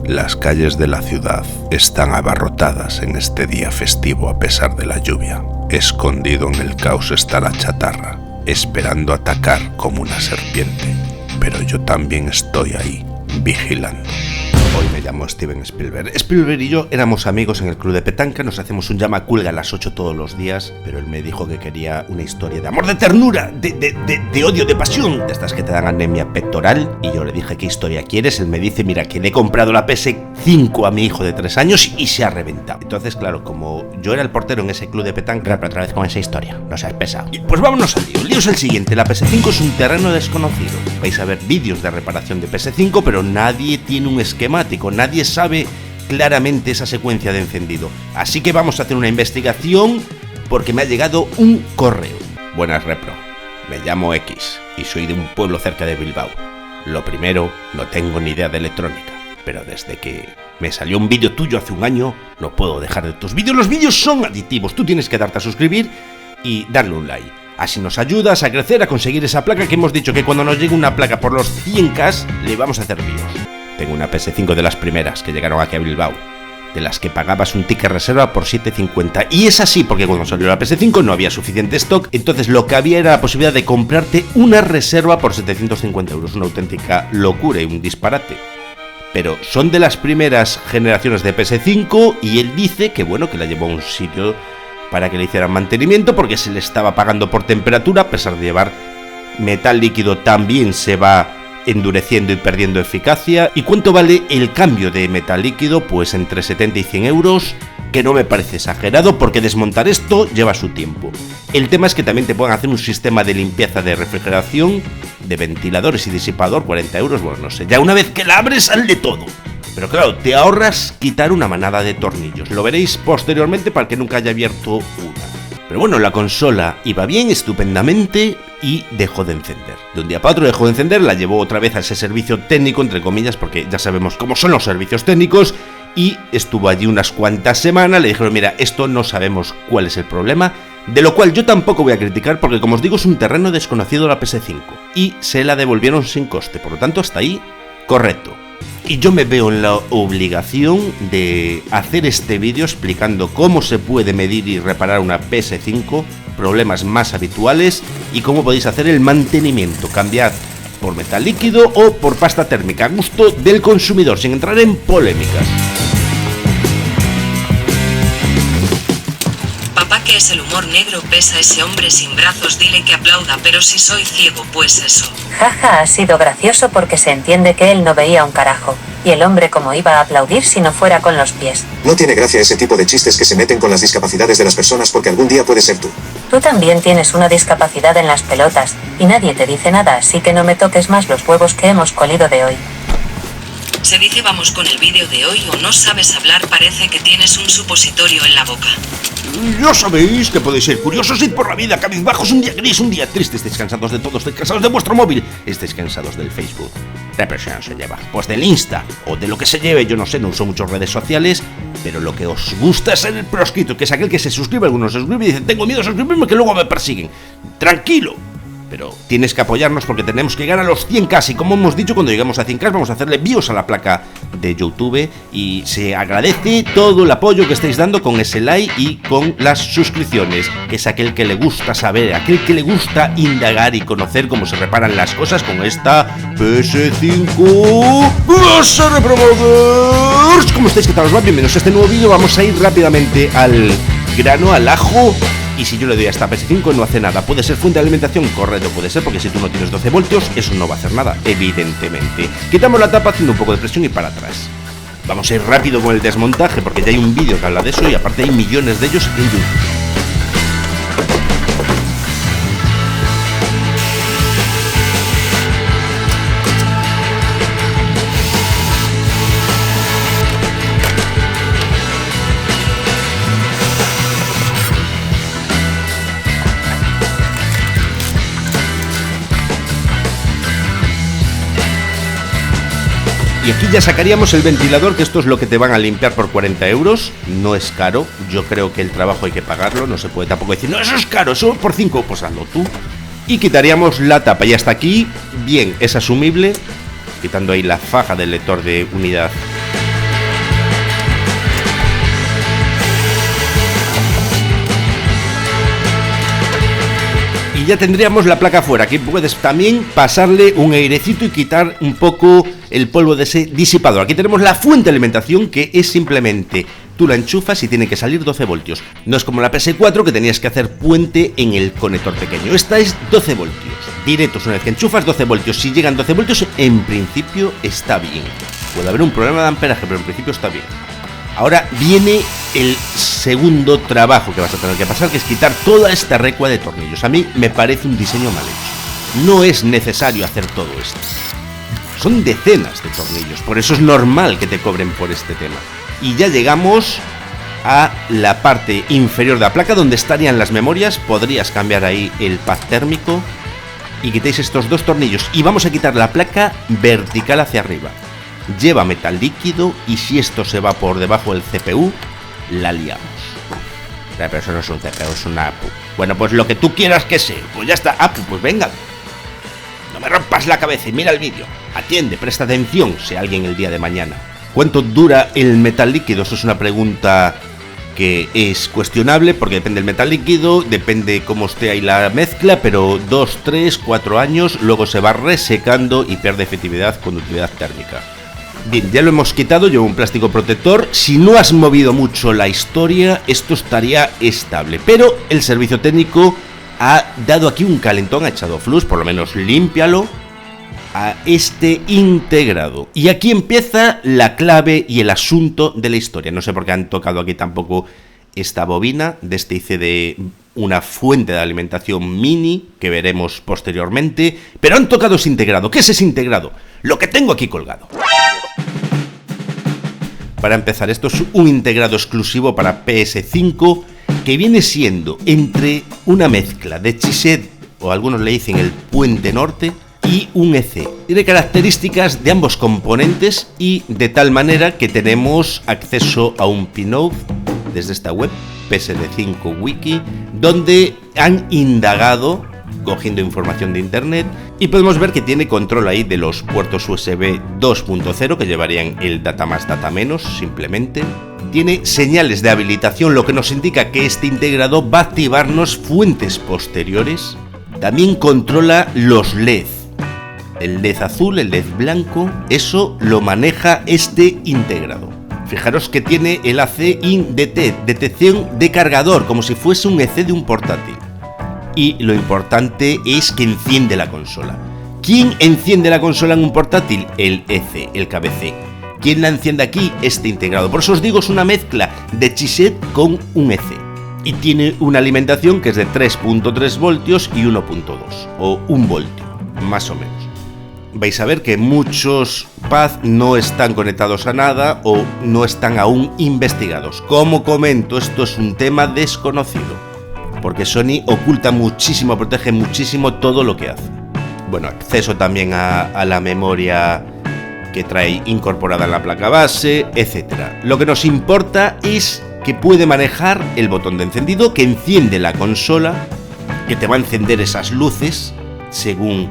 Las calles de la ciudad están abarrotadas en este día festivo a pesar de la lluvia. Escondido en el caos está la chatarra, esperando atacar como una serpiente. Pero yo también estoy ahí, vigilando. Hoy me llamo Steven Spielberg. Spielberg y yo éramos amigos en el club de petanca, nos hacemos un llama culga a las 8 todos los días, pero él me dijo que quería una historia de amor, de ternura, de odio, de pasión, de estas que te dan anemia pectoral, y yo le dije, ¿qué historia quieres? Él me dice, mira, que le he comprado la PS5 a mi hijo de 3 años y se ha reventado. Entonces, claro, como yo era el portero en ese club de petanca, otra vez con esa historia, no seas pesado. Y pues vámonos al lío. El lío es el siguiente, la PS5 es un terreno desconocido. Vais a ver vídeos de reparación de PS5, pero nadie tiene un esquemático, nadie sabe claramente esa secuencia de encendido. Así que vamos a hacer una investigación porque me ha llegado un correo. Buenas, Repro. Me llamo X y soy de un pueblo cerca de Bilbao. Lo primero, no tengo ni idea de electrónica, pero desde que me salió un vídeo tuyo hace un año, no puedo dejar de tus vídeos. Los vídeos son adictivos, tú tienes que darte a suscribir y darle un like. Así nos ayudas a crecer, a conseguir esa placa que hemos dicho que cuando nos llegue una placa por los 100K le vamos a hacer vídeos. Tengo una PS5 de las primeras que llegaron aquí a Bilbao, de las que pagabas un ticket reserva por 7,50. Y es así porque cuando salió la PS5 no había suficiente stock, entonces lo que había era la posibilidad de comprarte una reserva por 750 euros. Una auténtica locura y un disparate. Pero son de las primeras generaciones de PS5 y él dice que bueno, que la llevó a un sitio para que le hicieran mantenimiento porque se le estaba pagando por temperatura, a pesar de llevar metal líquido también se va endureciendo y perdiendo eficacia. ¿Y cuánto vale el cambio de metal líquido? Pues entre 70 y 100 euros, que no me parece exagerado porque desmontar esto lleva su tiempo. El tema es que también te pueden hacer un sistema de limpieza de refrigeración, de ventiladores y disipador, 40 euros, bueno, no sé, ya una vez que la abres sale todo. Pero claro, te ahorras quitar una manada de tornillos, lo veréis posteriormente para el que nunca haya abierto una. Pero bueno, la consola iba bien, estupendamente, y dejó de encender. De un día para otro dejó de encender, la llevó otra vez a ese servicio técnico, entre comillas, porque ya sabemos cómo son los servicios técnicos, y estuvo allí unas cuantas semanas, le dijeron, mira, esto no sabemos cuál es el problema, de lo cual yo tampoco voy a criticar, porque como os digo, es un terreno desconocido la PS5, y se la devolvieron sin coste, por lo tanto, hasta ahí, correcto. Y yo me veo en la obligación de hacer este vídeo explicando cómo se puede medir y reparar una PS5, problemas más habituales y cómo podéis hacer el mantenimiento, cambiar por metal líquido o por pasta térmica, a gusto del consumidor, sin entrar en polémicas. Papá, ¿qué es el humor negro? Pesa ese hombre sin brazos, dile que aplauda, pero si soy ciego, pues eso. Jaja, ha sido gracioso porque se entiende que él no veía un carajo. Y el hombre cómo iba a aplaudir si no fuera con los pies. No tiene gracia ese tipo de chistes que se meten con las discapacidades de las personas porque algún día puede ser tú. Tú también tienes una discapacidad en las pelotas, y nadie te dice nada, así que no me toques más los huevos que hemos colido de hoy. Se dice vamos con el vídeo de hoy o no sabes hablar, parece que tienes un supositorio en la boca. Ya sabéis que podéis ser curiosos, ir por la vida cabizbajos, un día gris, un día triste, estáis cansados de todo, estáis cansados de vuestro móvil, estáis cansados del Facebook. Represión se lleva, pues del Insta, o de lo que se lleve, yo no sé, no uso muchas redes sociales, pero lo que os gusta es ser el proscrito, que es aquel que se suscribe, algunos se suscriben y dicen, tengo miedo a suscribirme que luego me persiguen. Tranquilo. Pero tienes que apoyarnos porque tenemos que llegar a los 100K y como hemos dicho, cuando llegamos a 100K vamos a hacerle BIOS a la placa de YouTube y se agradece todo el apoyo que estáis dando con ese like y con las suscripciones, que es aquel que le gusta saber, aquel que le gusta indagar y conocer cómo se reparan las cosas con esta PS5 Base Reprobaders. ¿Cómo estáis? ¿Qué tal os va? Bienvenidos a este nuevo vídeo. Vamos a ir rápidamente al grano, al ajo. Y si yo le doy a esta PS5 no hace nada. ¿Puede ser fuente de alimentación? Correcto, puede ser, porque si tú no tienes 12 voltios, eso no va a hacer nada, evidentemente. Quitamos la tapa haciendo un poco de presión y para atrás. Vamos a ir rápido con el desmontaje, porque ya hay un vídeo que habla de eso y aparte hay millones de ellos en YouTube. Y aquí ya sacaríamos el ventilador, que esto es lo que te van a limpiar por 40 euros. No es caro, yo creo que el trabajo hay que pagarlo. No se puede tampoco decir, no, eso es caro, eso por 5, pues hazlo tú. Y quitaríamos la tapa, y hasta aquí, bien, es asumible. Quitando ahí la faja del lector de unidad ya tendríamos la placa fuera. Aquí puedes también pasarle un airecito y quitar un poco el polvo de ese disipador. Aquí tenemos la fuente de alimentación, que es simplemente tú la enchufas y tiene que salir 12 voltios. No es como la PS4 que tenías que hacer puente en el conector pequeño. Esta es 12 voltios directos. Una vez que enchufas, 12 voltios. Si llegan 12 voltios, en principio está bien. Puede haber un problema de amperaje, pero en principio está bien. Ahora viene el segundo trabajo que vas a tener que pasar, que es quitar toda esta recua de tornillos. A mí me parece un diseño mal hecho. No es necesario hacer todo esto. Son decenas de tornillos, por eso es normal que te cobren por este tema. Y ya llegamos a la parte inferior de la placa, donde estarían las memorias. Podrías cambiar ahí el pad térmico y quitéis estos dos tornillos. Y vamos a quitar la placa vertical hacia arriba. Lleva metal líquido y si esto se va por debajo del CPU, la liamos. Pero eso no es un CPU, es una APU. Bueno, pues lo que tú quieras que sea. Pues ya está, APU, pues venga. No me rompas la cabeza y mira el vídeo. Atiende, presta atención, sea alguien el día de mañana. ¿Cuánto dura el metal líquido? Eso es una pregunta que es cuestionable, porque depende del metal líquido, depende cómo esté ahí la mezcla, pero 2, 3, 4 años, luego se va resecando y pierde efectividad con utilidad térmica. Bien, ya lo hemos quitado, llevo un plástico protector. Si no has movido mucho la historia, esto estaría estable, pero el servicio técnico ha dado aquí un calentón, ha echado flux, por lo menos límpialo, a este integrado. Y aquí empieza la clave y el asunto de la historia. No sé por qué han tocado aquí tampoco esta bobina de este IC de una fuente de alimentación mini, que veremos posteriormente, pero han tocado ese integrado. ¿Qué es ese integrado? Lo que tengo aquí colgado. Para empezar, esto es un integrado exclusivo para PS5, que viene siendo entre una mezcla de chipset, o algunos le dicen el puente norte, y un EC. Tiene características de ambos componentes y de tal manera que tenemos acceso a un pinout desde esta web, PSD5 Wiki, donde han indagado cogiendo información de internet y podemos ver que tiene control ahí de los puertos USB 2.0 que llevarían el data más data menos simplemente. Tiene señales de habilitación, lo que nos indica que este integrado va a activarnos fuentes posteriores. También controla los LED. El LED azul, el LED blanco, eso lo maneja este integrado. Fijaros que tiene el AC in DT, detección de cargador, como si fuese un EC de un portátil. Y lo importante es que enciende la consola. ¿Quién enciende la consola en un portátil? El EC, el KBC. ¿Quién la enciende aquí? Este integrado. Por eso os digo, es una mezcla de chipset con un EC. Y tiene una alimentación que es de 3.3 voltios y 1.2, o 1 voltio, más o menos. Vais a ver que muchos pads no están conectados a nada o no están aún investigados. Como comento, esto es un tema desconocido, porque Sony oculta muchísimo, protege muchísimo todo lo que hace. Bueno, acceso también a la memoria que trae incorporada en la placa base, etc. Lo que nos importa es que puede manejar el botón de encendido, que enciende la consola, que te va a encender esas luces según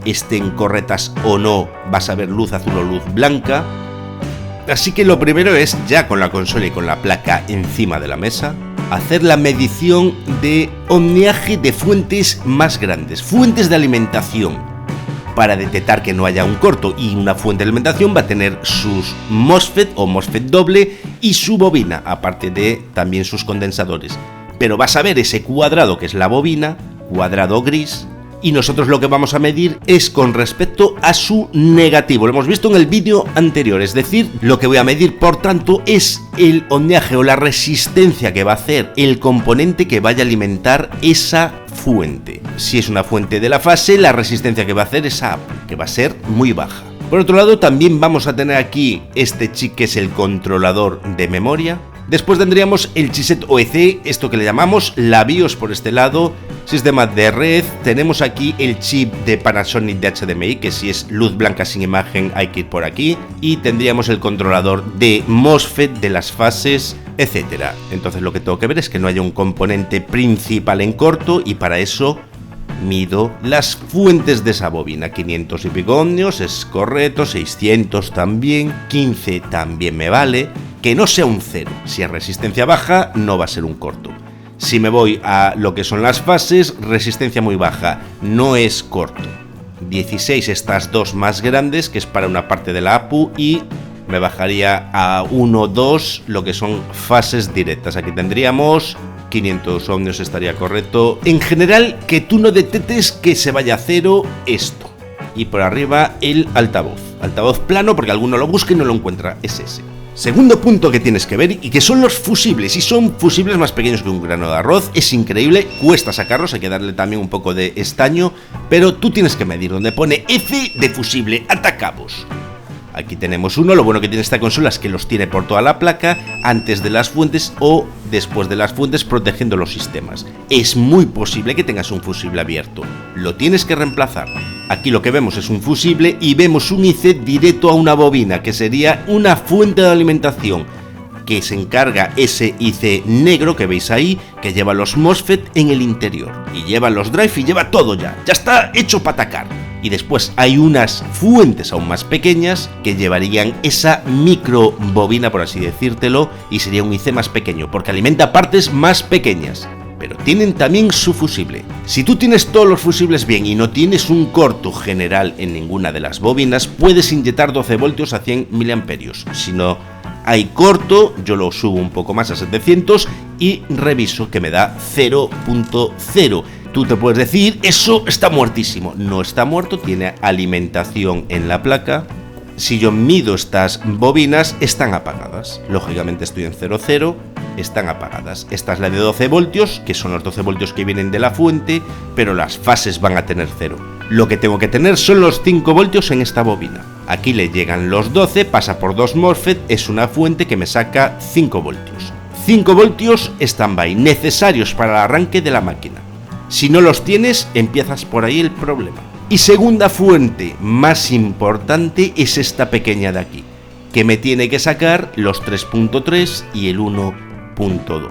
estén correctas o no, vas a ver luz azul o luz blanca. Así que lo primero es, ya con la consola y con la placa encima de la mesa, hacer la medición de ohmiaje de fuentes más grandes, fuentes de alimentación, para detectar que no haya un corto. Y una fuente de alimentación va a tener sus MOSFET o MOSFET doble y su bobina, aparte de también sus condensadores. Pero vas a ver ese cuadrado que es la bobina, cuadrado gris, y nosotros lo que vamos a medir es con respecto a su negativo. Lo hemos visto en el vídeo anterior, es decir, lo que voy a medir, por tanto, es el ohmiaje o la resistencia que va a hacer el componente que vaya a alimentar esa fuente. Si es una fuente de la fase, la resistencia que va a hacer es A, que va a ser muy baja. Por otro lado, también vamos a tener aquí este chip que es el controlador de memoria. Después tendríamos el chipset OEC, esto que le llamamos la BIOS por este lado, sistema de red. Tenemos aquí el chip de Panasonic de HDMI, que si es luz blanca sin imagen hay que ir por aquí. Y tendríamos el controlador de MOSFET de las fases, etc. Entonces lo que tengo que ver es que no haya un componente principal en corto, y para eso mido las fuentes de esa bobina. 500 y pico ohmios es correcto, 600 también, 15 también me vale. Que no sea un 0, si es resistencia baja no va a ser un corto. Si me voy a lo que son las fases, resistencia muy baja, no es corto. 16 estas dos más grandes, que es para una parte de la APU, y me bajaría a 1, 2 lo que son fases directas. Aquí tendríamos 500 ohmios, estaría correcto. En general, que tú no detectes que se vaya a cero esto. Y por arriba el altavoz. Altavoz plano, porque alguno lo busca y no lo encuentra, es ese. Segundo punto que tienes que ver, y que son los fusibles, y son fusibles más pequeños que un grano de arroz, es increíble, cuesta sacarlos, hay que darle también un poco de estaño, pero tú tienes que medir donde pone F de fusible, atacabos. Aquí tenemos uno, lo bueno que tiene esta consola es que los tiene por toda la placa, antes de las fuentes o después de las fuentes, protegiendo los sistemas. Es muy posible que tengas un fusible abierto, lo tienes que reemplazar. Aquí lo que vemos es un fusible y vemos un IC directo a una bobina, que sería una fuente de alimentación, que se encarga ese IC negro que veis ahí, que lleva los MOSFET en el interior, y lleva los drive y lleva todo ya está hecho para atacar. Y después hay unas fuentes aún más pequeñas que llevarían esa micro bobina, por así decírtelo, y sería un IC más pequeño, porque alimenta partes más pequeñas. Pero tienen también su fusible. Si tú tienes todos los fusibles bien y no tienes un corto general en ninguna de las bobinas, puedes inyectar 12 voltios a 100 miliamperios. Si no hay corto, yo lo subo un poco más a 700 y reviso que me da 0.0. Tú te puedes decir, eso está muertísimo. No está muerto, tiene alimentación en la placa. Si yo mido estas bobinas, están apagadas. Lógicamente estoy en 0,0, están apagadas. Esta es la de 12 voltios, que son los 12 voltios que vienen de la fuente, pero las fases van a tener 0. Lo que tengo que tener son los 5 voltios en esta bobina. Aquí le llegan los 12, pasa por 2 MOSFET, es una fuente que me saca 5 voltios. 5 voltios stand-by, necesarios para el arranque de la máquina. Si no los tienes, empiezas por ahí el problema. Y segunda fuente más importante es esta pequeña de aquí, que me tiene que sacar los 3.3 y el 1.2.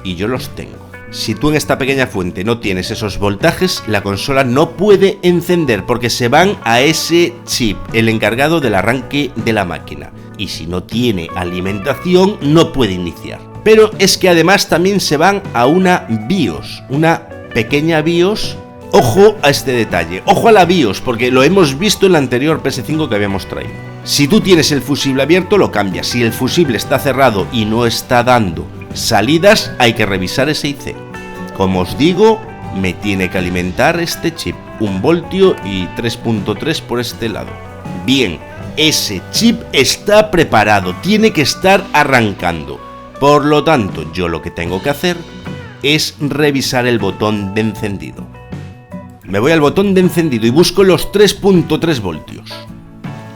Y yo los tengo. Si tú en esta pequeña fuente no tienes esos voltajes, la consola no puede encender porque se van a ese chip, el encargado del arranque de la máquina. Y si no tiene alimentación, no puede iniciar. Pero es que además también se van a una BIOS, una pequeña BIOS. Ojo a este detalle, ojo a la BIOS, porque lo hemos visto en la anterior PS5 que habíamos traído. Si tú tienes el fusible abierto, lo cambias. Si el fusible está cerrado y no está dando salidas, hay que revisar ese IC. Como os digo, me tiene que alimentar este chip, 1 voltio y 3.3 por este lado. Bien, ese chip está preparado, tiene que estar arrancando. Por lo tanto, yo lo que tengo que hacer es revisar el botón de encendido. Me voy al botón de encendido y busco los 3.3 voltios.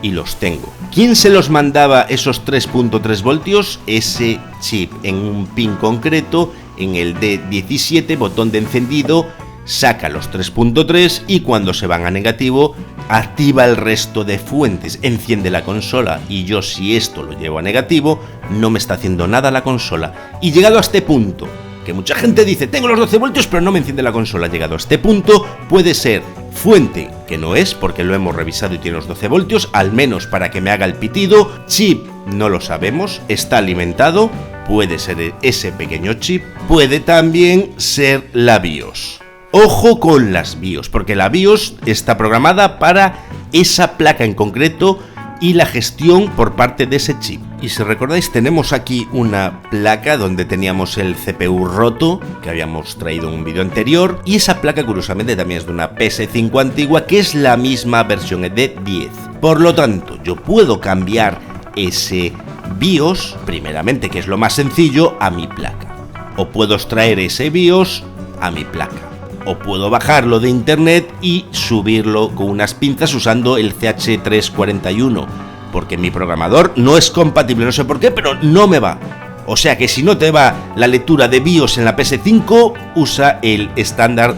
Y los tengo. ¿Quién se los mandaba esos 3.3 voltios? Ese chip en un pin concreto, en el D17, botón de encendido, saca los 3.3 y cuando se van a negativo, activa el resto de fuentes, enciende la consola. Y yo, si esto lo llevo a negativo, no me está haciendo nada la consola. Y llegado a este punto, que mucha gente dice, tengo los 12 voltios pero no me enciende la consola. Llegado a este punto, puede ser fuente, que no es, porque lo hemos revisado y tiene los 12 voltios, al menos para que me haga el pitido. Chip, no lo sabemos, está alimentado, puede ser ese pequeño chip, puede también ser la BIOS. Ojo con las BIOS, porque la BIOS está programada para esa placa en concreto y la gestión por parte de ese chip. Y si recordáis, tenemos aquí una placa donde teníamos el CPU roto, que habíamos traído en un vídeo anterior, y esa placa curiosamente también es de una PS5 antigua, que es la misma versión de 10. Por lo tanto, yo puedo cambiar ese BIOS, primeramente, que es lo más sencillo, a mi placa. O puedo extraer ese BIOS a mi placa. O puedo bajarlo de internet y subirlo con unas pinzas usando el CH341, porque mi programador no es compatible, no sé por qué, pero no me va. O sea que si no te va la lectura de BIOS en la PS5, usa el estándar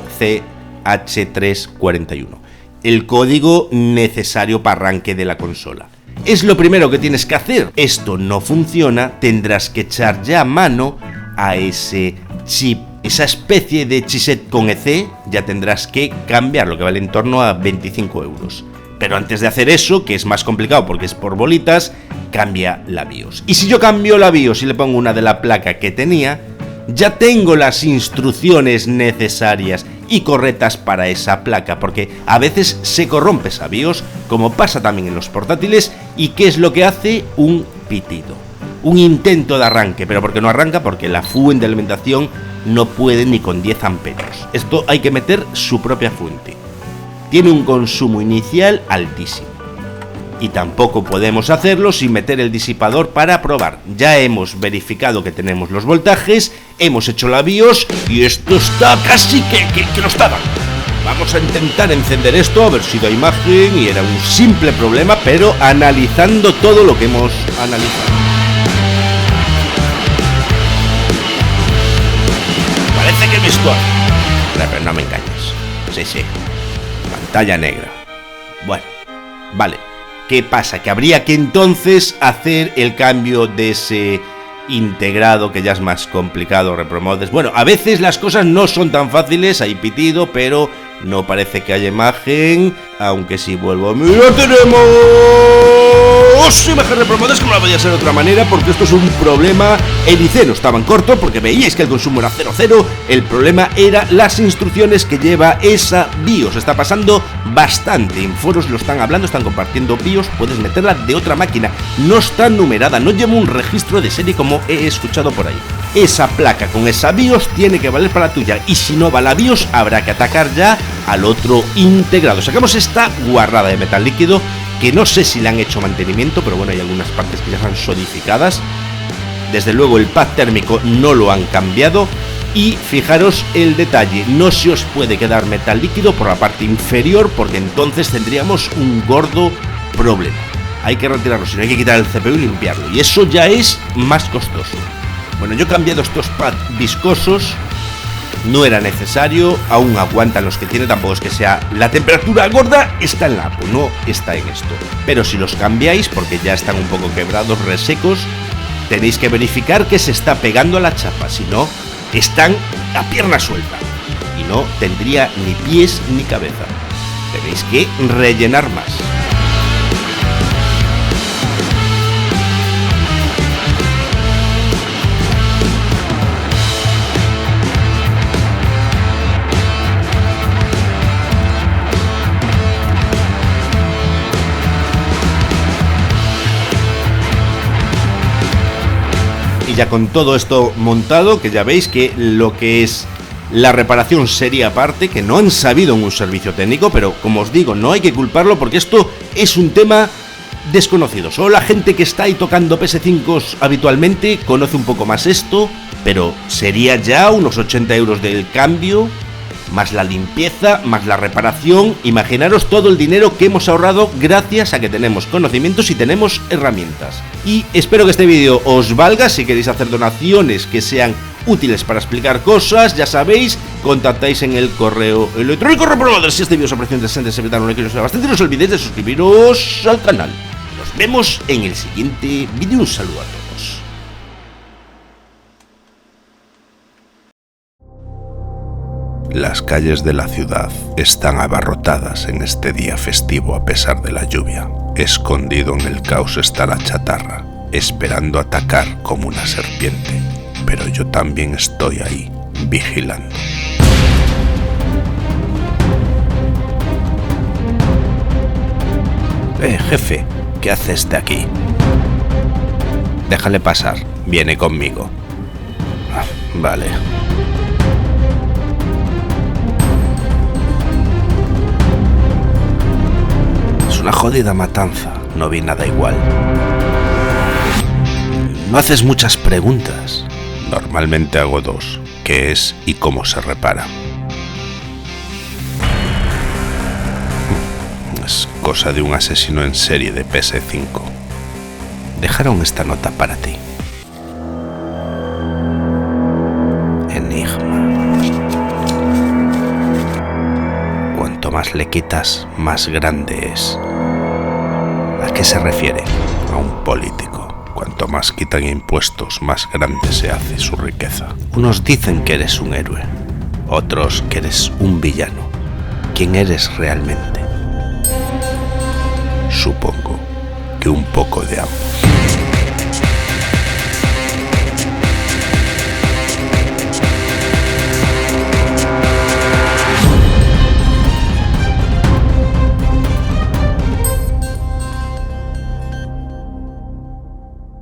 CH341, el código necesario para arranque de la consola. Es lo primero que tienes que hacer. Esto no funciona, tendrás que echar ya mano a ese chip. Esa especie de chipset con EC ya tendrás que cambiarlo, que vale en torno a 25 euros. Pero antes de hacer eso, que es más complicado porque es por bolitas, cambia la BIOS. Y si yo cambio la BIOS y le pongo una de la placa que tenía, ya tengo las instrucciones necesarias y correctas para esa placa, porque a veces se corrompe esa BIOS, como pasa también en los portátiles. ¿Y qué es lo que hace? Un pitido, un intento de arranque, pero ¿por qué no arranca? Porque la fuente de alimentación no puede ni con 10 amperios. Esto hay que meter su propia fuente. Tiene un consumo inicial altísimo. Y tampoco podemos hacerlo sin meter el disipador para probar. Ya hemos verificado que tenemos los voltajes, hemos hecho la BIOS y esto está casi que lo está dando. Vamos a intentar encender esto, a ver si da imagen, y era un simple problema, pero analizando todo lo que hemos analizado. Parece que he visto algo. Pero no me engañes. Sí. Pantalla negra. Bueno, vale. ¿Qué pasa? Que habría que entonces hacer el cambio de ese integrado, que ya es más complicado, repromodes. Bueno, a veces las cosas no son tan fáciles, hay pitido, pero no parece que haya imagen, aunque si vuelvo a mirar tenemos imagen repromodes, como no podía ser de otra manera, porque esto es un problema. El IC no estaba en corto porque veíais que el consumo era 0,0. El problema era las instrucciones que lleva esa BIOS. Está pasando bastante, en foros lo están hablando, están compartiendo BIOS, puedes meterla de otra máquina, no está numerada, no lleva un registro de serie como he escuchado por ahí. Esa placa con esa BIOS tiene que valer para la tuya, y si no va la BIOS habrá que atacar ya al otro integrado. Sacamos esta guarrada de metal líquido, que no sé si le han hecho mantenimiento, pero bueno, hay algunas partes que ya están solidificadas. Desde luego el pad térmico no lo han cambiado. Y fijaros el detalle, no se os puede quedar metal líquido por la parte inferior, porque entonces tendríamos un gordo problema. Hay que retirarlo, si no hay que quitar el CPU y limpiarlo, y eso ya es más costoso. Bueno, yo he cambiado estos pads viscosos, no era necesario, aún aguantan los que tiene, tampoco es que sea la temperatura gorda, está en la APU, no está en esto. Pero si los cambiáis, porque ya están un poco quebrados, resecos, tenéis que verificar que se está pegando a la chapa, si no, están a pierna suelta y no tendría ni pies ni cabeza. Tenéis que rellenar más. Ya con todo esto montado, que ya veis que lo que es la reparación sería aparte, que no han sabido en un servicio técnico, pero como os digo, no hay que culparlo porque esto es un tema desconocido. Solo la gente que está ahí tocando PS5 habitualmente conoce un poco más esto, pero sería ya unos 80 euros del cambio, más la limpieza, más la reparación. Imaginaros todo el dinero que hemos ahorrado gracias a que tenemos conocimientos y tenemos herramientas. Y espero que este vídeo os valga. Si queréis hacer donaciones que sean útiles para explicar cosas, ya sabéis, contactáis en el correo electrónico repromodes. Si este vídeo os ha parecido interesante, se dan un like y os sea bastante, no os olvidéis de suscribiros al canal. Nos vemos en el siguiente vídeo. Un saludo a todos. Las calles de la ciudad están abarrotadas en este día festivo a pesar de la lluvia. Escondido en el caos está la chatarra, esperando atacar como una serpiente. Pero yo también estoy ahí, vigilando. Jefe, ¿qué haces de aquí? Déjale pasar, viene conmigo. Vale. Una jodida matanza, no vi nada igual. No haces muchas preguntas. Normalmente hago dos, qué es y cómo se repara. Es cosa de un asesino en serie de PS5. Dejaron esta nota para ti. Enigma. Cuanto más le quitas, más grande es. ¿A qué se refiere? A un político. Cuanto más quitan impuestos, más grande se hace su riqueza. Unos dicen que eres un héroe, otros que eres un villano. ¿Quién eres realmente? Supongo que un poco de ambos.